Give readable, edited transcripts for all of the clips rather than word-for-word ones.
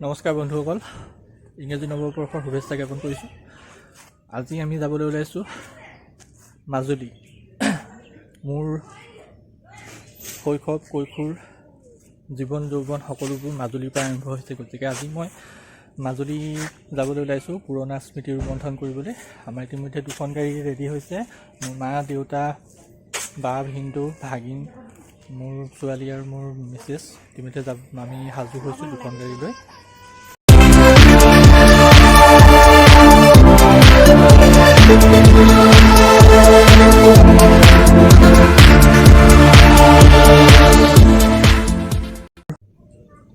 নমস্কাৰ বন্ধুসকল, ইংৰাজী নৱবৰ্ষৰ শুভেচ্ছা জ্ঞাপন কৰিছোঁ। আজি আমি যাবলৈ ওলাইছোঁ মাজুলী। মোৰ শৈশৱ কৈশোৰ জীৱন যৌৱন সকলোবোৰ মাজুলীৰ পৰা আৰম্ভ হৈছে। গতিকে আজি মই মাজুলী যাবলৈ ওলাইছোঁ পুৰণা স্মৃতি ৰোমন্থন কৰিবলৈ। আমাৰ ইতিমধ্যে দুখন গাড়ী ৰেডি হৈছে। মোৰ মা, দেউতা, বা, ভিনদেউ, ভাগিন, মোৰ ছোৱালী আৰু মোৰ মিছেছ ইতিমধ্যে আমি সাজু হৈছোঁ দুখন গাড়ী লৈ।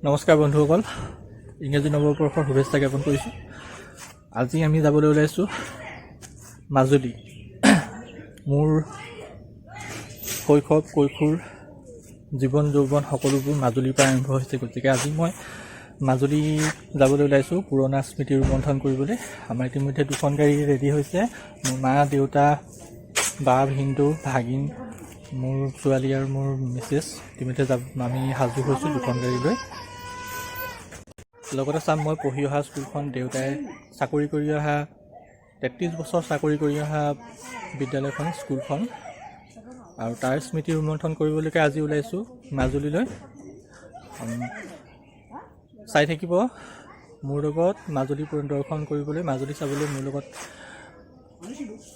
নমস্কাৰ বন্ধুসকল, ইংৰাজী নৱবৰ্ষৰ শুভেচ্ছা জ্ঞাপন কৰিছোঁ। আজি আমি যাবলৈ ওলাইছোঁ মাজুলী। মোৰ শৈশৱ কৈশোৰ জীৱন যৌৱন সকলোবোৰ মাজুলীৰ পৰা আৰম্ভ হৈছে। গতিকে আজি মই মাজুলী যাবলৈ ওলাইছোঁ পুৰণা স্মৃতি ৰোমন্থন কৰিবলৈ। আমাৰ ইতিমধ্যে দুখন গাড়ী ৰেডি হৈছে। মোৰ মা, দেউতা, বা, ভিনদেউ, ভাগিন, মোৰ ছোৱালী আৰু মোৰ মিছেছ ইতিমধ্যে আমি সাজু হৈছোঁ দুখন গাড়ী লৈ। লগতে চাম মই পঢ়ি অহা স্কুলখন, দেউতাই চাকৰি কৰি অহা 33 বছৰ চাকৰি কৰি অহা বিদ্যালয়খন, স্কুলখন, আৰু তাৰ স্মৃতি ৰোমন্থন কৰিবলৈকে আজি ওলাইছোঁ মাজুলীলৈ। চাই থাকিব মোৰ লগত মাজুলী দৰ্শন কৰিবলৈ, মাজুলী চাবলৈ মোৰ লগত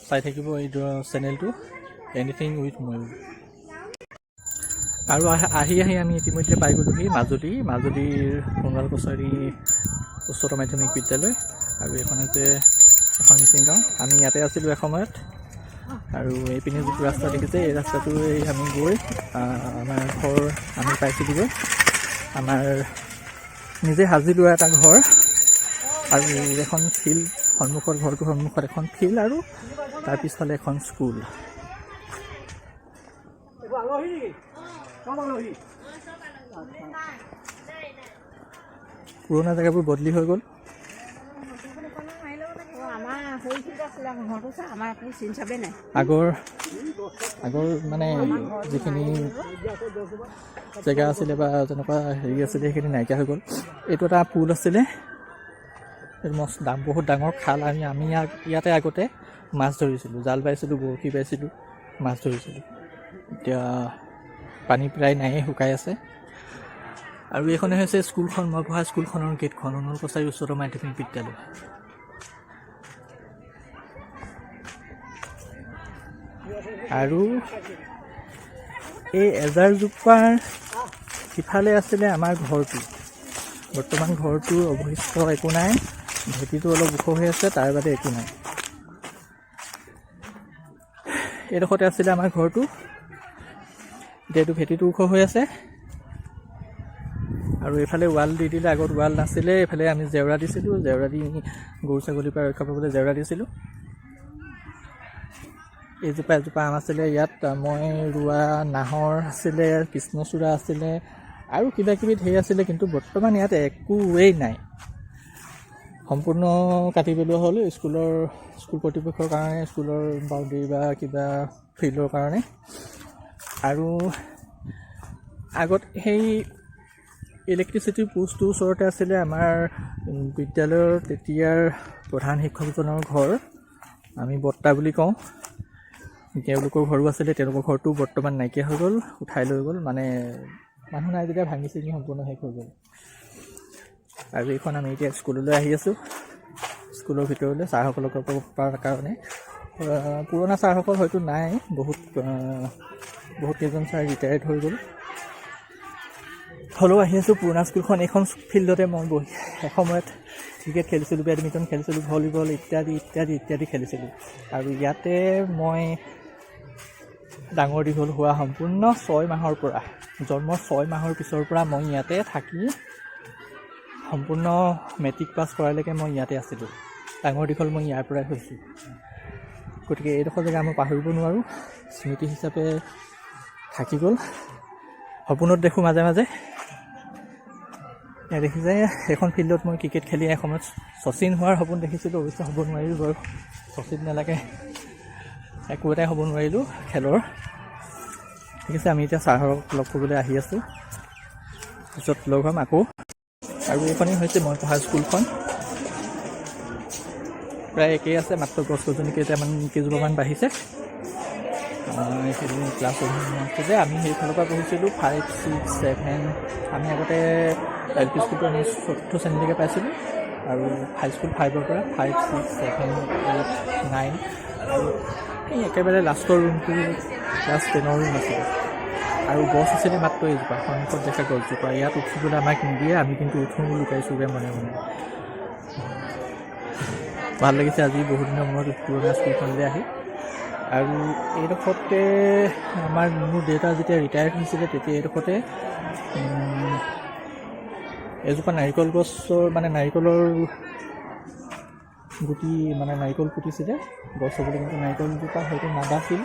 চাই থাকিব এই চেনেলটো এনিথিং উইথ ময়ূৰ। আৰু আহি আমি ইতিমধ্যে পাই গ'লোহি মাজুলীৰ সোণোৱাল কছাৰী উচ্চতৰ মাধ্যমিক বিদ্যালয়, আৰু এইখন হৈছে এখন মিচিং গাঁও। আমি ইয়াতে আছিলোঁ এসময়ত, আৰু এইপিনে যিটো ৰাস্তা দেখিছে এই ৰাস্তাটোৱে আমি গৈ আমাৰ ঘৰ আমি পাইছিলোঁগৈ। আমাৰ নিজে সাজি লোৱা এটা ঘৰ, আৰু এখন ফিল্ড সন্মুখত, ঘৰটোৰ সন্মুখত এখন ফিল্ড, আৰু তাৰ পিছফালে এখন স্কুল। পুৰণা জেগাবোৰ বদলি হৈ গ'ল। আগৰ মানে যিখিনি জেগা আছিলে বা যেনেকুৱা হেৰি আছিলে সেইখিনি নাইকিয়া হৈ গ'ল। এইটো এটা পুল আছিলে, বহুত ডাঙৰ খাল। আমি ইয়াতে আগতে মাছ ধৰিছিলোঁ, জাল বাইছিলোঁ, বৰশী বাইছিলোঁ, মাছ ধৰিছিলোঁ। এতিয়া পানী প্ৰায় নায়েই, শুকাই আছে। আৰু এইখনে হৈছে স্কুলখন, মই পঢ়া স্কুলখনৰ গেটখন, সোণোৱাল কছাৰী উচ্চতৰ মাধ্যমিক বিদ্যালয়। আৰু এই এজাৰজোপাৰ সিফালে আছিলে আমাৰ ঘৰটো। বৰ্তমান ঘৰটোৰ অৱশিষ্ট একো নাই, ভেটিটো অলপ ওখ হৈ আছে, তাৰ বাদে একো নাই। এইডোখৰতে আছিলে আমাৰ ঘৰটো, এতিয়াতো ভেটিটো ওখ হৈ আছে। আৰু এইফালে ৱাল দি দিলে, আগত ৱাল নাছিলে। এইফালে আমি জেওৰা দিছিলোঁ, জেওৰা দি গৰু ছাগলীৰ পৰা ৰক্ষা পাবলৈ জেওৰা দিছিলোঁ। এজোপা আম আছিলে ইয়াত, মই ৰোৱা নাহৰ আছিলে, কৃষ্ণচূড়া আছিলে, আৰু কিবা কিবি ধেৰ আছিলে। কিন্তু বৰ্তমান ইয়াত একোৱেই নাই, সম্পূৰ্ণ কাটি পেলোৱা হ'ল স্কুল কৰ্তৃপক্ষৰ কাৰণে, স্কুলৰ বাউণ্ডেৰী বা কিবা ফিল্ডৰ কাৰণে। আৰু আগত সেই ইলেক্ট্ৰিচিটিৰ পোষ্টটোৰ ওচৰতে আছিলে আমাৰ বিদ্যালয়ৰ তেতিয়াৰ প্ৰধান শিক্ষকজনৰ ঘৰ, আমি বৰ্তা বুলি কওঁ। তেওঁলোকৰ ঘৰো আছিলে, তেওঁলোকৰ ঘৰটো বৰ্তমান নাইকিয়া হৈ গ'ল, উঠাই লৈ গ'ল। মানে মানুহ নাই যেতিয়া ভাঙি চিঙি সম্পূৰ্ণ শেষ হৈ গ'ল। আৰু এইখন আমি এতিয়া স্কুললৈ আহি আছোঁ, স্কুলৰ ভিতৰলৈ ছাৰসকলক পোৱাৰ কাৰণে। পুৰণা ছাৰসকল হয়তো নাই, বহুত কেইজন ছাৰ ৰিটায়াৰ্ড হৈ গ'ল। হ'লেও আহি আছোঁ পুৰণা স্কুলখন। এইখন ফিল্ডতে মই এসময়ত ক্ৰিকেট খেলিছিলোঁ, বেডমিণ্টন খেলিছিলোঁ, ভলীবল ইত্যাদি খেলিছিলোঁ। আৰু ইয়াতে মই ডাঙৰ দীঘল হোৱা সম্পূৰ্ণ 6 মাহৰ পৰা, জন্মৰ 6 মাহৰ পিছৰ পৰা মই ইয়াতে থাকি সম্পূৰ্ণ মেট্ৰিক পাছ কৰালৈকে মই ইয়াতে আছিলোঁ। ডাঙৰ দীঘল মই ইয়াৰ পৰাই হৈছোঁ। গতিকে এইডোখৰ জেগা মই পাহৰিব নোৱাৰোঁ, স্মৃতি হিচাপে থাকি গ'ল। সপোনত দেখোঁ মাজে মাজে। দেখিছে এইখন ফিল্ডত মই ক্ৰিকেট খেলি এসময়ত শচীন হোৱাৰ সপোন দেখিছিলোঁ। অৱশ্যে হ'ব নোৱাৰিলোঁ বাৰু, শচীন নালাগে, একো এটাই হ'ব নোৱাৰিলোঁ খেলৰ। ঠিক আছে, আমি এতিয়া ছাৰক লগ কৰিবলৈ আহি আছোঁ, পিছত লগ হ'ম আকৌ। আৰু এইখনেই হৈছে মই পঢ়া স্কুলখন। প্ৰায় একেই আছে, মাত্ৰ গছ গছনি কেইজোপামান বাঢ়িছে। সেইখিনি ক্লাছ আছে যে আমি সেইফালৰ পৰা পঢ়িছিলোঁ 5, 6, 7। আমি আগতে LP স্কুলটো আমি 4th শ্ৰেণীলৈকে পাইছিলোঁ, আৰু হাইস্কুল 5ৰ পৰা 5, 6, 7, 8, 9 আৰু এই একেবাৰে লাষ্টৰ ৰুমটো ক্লাছ 10ৰ ৰুম আছিলে। আৰু গছ আছিলে মাত্ৰ এইজোপা, সন্মুখত দেখা গছজোপা। ইয়াত উঠিবলৈ আমাক নিদিয়ে, আমি কিন্তু উঠোঁ লুকাইছোগৈ মনে মনে। ভাল লাগিছে আজি বহুত দিনৰ মূৰত পুৰণা স্কুলখনলৈ আহি। আৰু এইডোখৰতে মোৰ দেউতা যেতিয়া ৰিটায়াৰ্ড হৈছিলে তেতিয়া এইডোখৰতে এজোপা নাৰিকল গছৰ নাৰিকলৰ গুটি নাৰিকল পুতিছিলে গছ হ'বলৈ, কিন্তু নাৰিকলজোপা হয়তো নাবাছিল,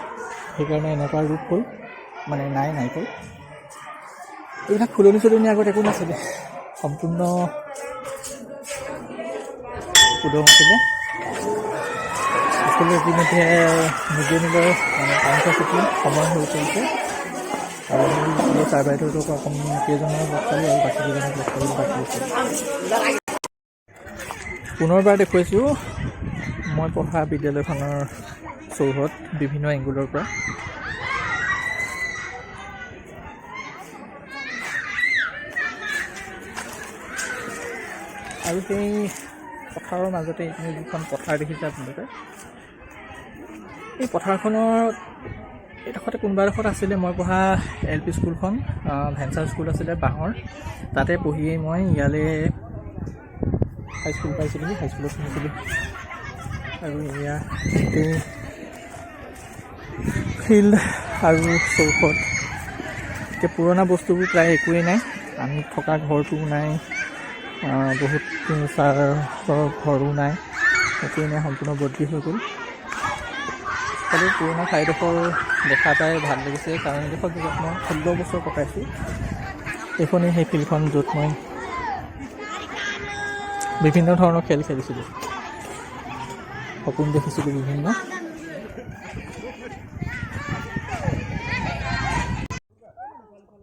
সেইকাৰণে এনেকুৱা ৰূপ হ'ল, নাই নাৰিকল। এইবিলাক ফুলনি চলনি আগত একো নাছিলে, সম্পূৰ্ণ উদং আছিলে। স্কুলত ইতিমধ্যে মিড ডে মিলৰ কাউন্টাৰ ছুটী সময় হৈ পৰিছে, আৰু এই ছাৰ বাইদেউহঁতক কেইজনৰ লগ পালোঁ আৰু বাকী কেইজনক লগ পালোঁ বাকী আছে। পুনৰবাৰ দেখুৱাইছোঁ মই পঢ়া বিদ্যালয়খনৰ চৌহদ বিভিন্ন এংগুলৰ পৰা। আৰু সেই পথাৰৰ মাজতে এইখিনি যিখন পথাৰ দেখিছে আপোনালোকে, এই পথাৰখনৰ এইডোখৰতে কোনোবা এডোখৰত আছিলে মই পঢ়া LP স্কুলখন, ভেঞ্চাৰ স্কুল আছিলে বাঁহৰ। তাতে পঢ়িয়েই মই ইয়ালৈ হাইস্কুল পাইছিলোঁ, হাইস্কুলত শুনিছিলোঁ। আৰু এয়া গোটেই ফিল্ড আৰু চৌহদ। এতিয়া পুৰণা বস্তুবোৰ প্ৰায় একোৱেই নাই, আমি থকা ঘৰটোও নাই, বহুত ছাৰৰ ঘৰো নাই, একোৱেই নাই, সম্পূৰ্ণ বদলি হৈ গ'ল। খালি পুৰণা ঠাইডোখৰ দেখা পাই ভাল লাগিছে, কাৰণ এইডোখৰ জেগাত মই 16 বছৰ কটাইছোঁ। এইখনেই সেই ফিল্ডখন য'ত মই বিভিন্ন ধৰণৰ খেল খেলিছিলোঁ, সপোন দেখিছিলোঁ বিভিন্ন।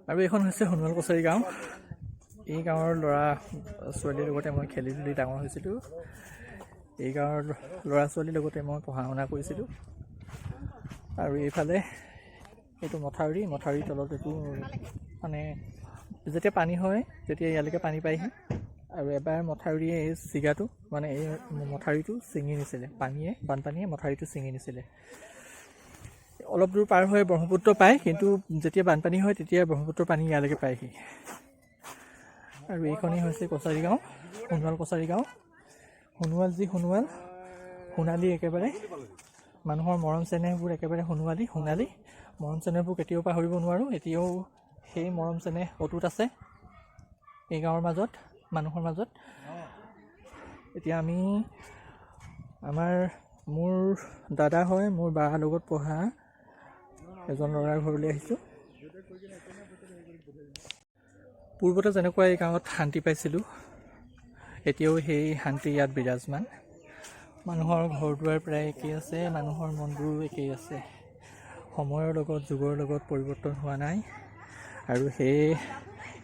আৰু এইখন হৈছে সোণোৱাল কছাৰী গাঁও। এই গাঁৱৰ ল'ৰা ছোৱালীৰ লগতে মই খেলি ধূলি ডাঙৰ হৈছিলোঁ। এই গাঁৱৰ ল'ৰা ছোৱালীৰ লগতে মই পঢ়া শুনা কৰিছিলোঁ। আৰু এইফালে এইটো মথাউৰিৰ তলত এইটো যেতিয়া পানী হয় তেতিয়া ইয়ালৈকে পানী পায়হি। আৰু এবাৰ মথাউৰিয়ে এই চিগাটো এই মথাউৰিটো ছিঙি নিছিলে, বানপানীয়ে মথাউৰিটো ছিঙি নিছিলে। অলপ দূৰ পাৰ হৈ ব্ৰহ্মপুত্ৰ পায়, কিন্তু যেতিয়া বানপানী হয় তেতিয়া ব্ৰহ্মপুত্ৰৰ পানী ইয়ালৈকে পায়হি। আৰু এইখনেই হৈছে কছাৰী গাঁও, সোণোৱাল কছাৰী গাঁও। সোণোৱাল সোণালী, একেবাৰে মানুহৰ মৰম চেনেহবোৰ একেবাৰে সোণালী মৰম চেনেহবোৰ কেতিয়াও পাহৰিব নোৱাৰোঁ। এতিয়াও সেই মৰম চেনেহ অটুট আছে এই গাঁৱৰ মাজত, মানুহৰ মাজত। এতিয়া আমি মোৰ দাদা হয়, মোৰ বাৰ লগত পঢ়া এজন ল'ৰাৰ ঘৰলৈ আহিছোঁ। পূৰ্বতে যেনেকুৱা এই গাঁৱত শান্তি পাইছিলোঁ, এতিয়াও সেই শান্তি ইয়াত বিৰাজমান। মানুহৰ ঘৰ দুৱাৰ প্ৰায় একেই আছে, মানুহৰ মনবোৰো একেই আছে। সময়ৰ লগত যুগৰ লগত পৰিৱৰ্তন হোৱা নাই, আৰু সেয়ে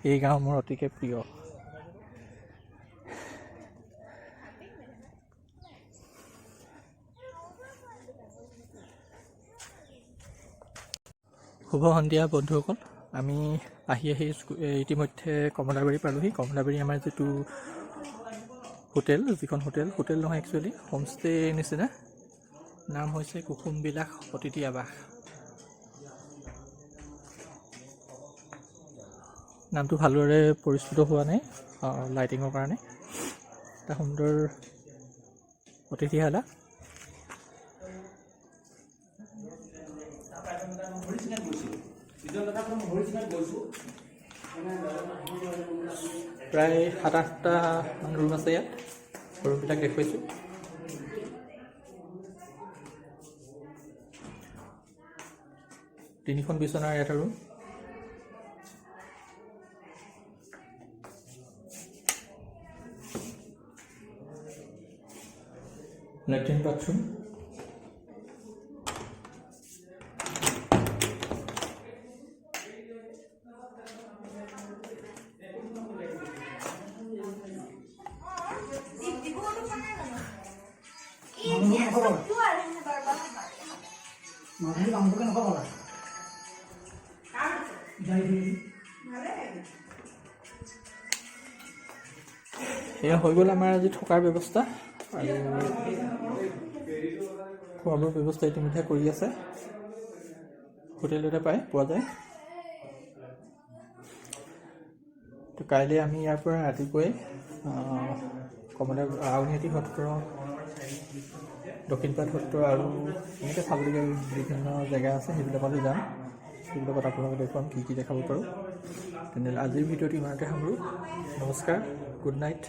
এই গাঁও মোৰ অতিকে প্ৰিয়। শুভ সন্ধিয়া বন্ধুসকল। আমি আহি ইতিমধ্যে কমলাবাৰী পালোহি। কমলাবাৰী আমাৰ যিটো যিখন হোটেল নহয়, একচুৱেলি হোমষ্টে নিচিনা, নাম হৈছে কুসুম বিলাস অতিথি আৱাস। নামটো ভালদৰে পৰিচিত হোৱা নাই লাইটিঙৰ কাৰণে। এটা সুন্দৰ অতিথিশালা। প্ৰায় 7-8টা ৰুম আছে ইয়াত, ৰুমবিলাক দেখুৱাইছোঁ। তিনিখন বিচনাৰ এটা ৰুম। Latrine bathroom. এয়া হৈ গ'ল আমাৰ আজি থকাৰ ব্যৱস্থা আৰু খোৱা বোৱাৰ ব্যৱস্থা ইতিমধ্যে কৰি আছে হোটেলতে পোৱা যায় তো কাইলৈ আমি ইয়াৰ পৰা ৰাতিপুৱাই কমলা আউনীআটী সত্ৰ দক্ষিণপাট সত্ৰ আৰু এনেকৈ চাবলগীয়া বিভিন্ন জেগা আছে সেইবিলাকলৈ যাম সেইবিলাকত আপোনালোকে দেখুৱাম কি দেখাব পাৰোঁ তেনেহ'লে আজিৰ ভিডিঅ'টো ইমানতে সামৰোঁ নমস্কাৰ গুড নাইট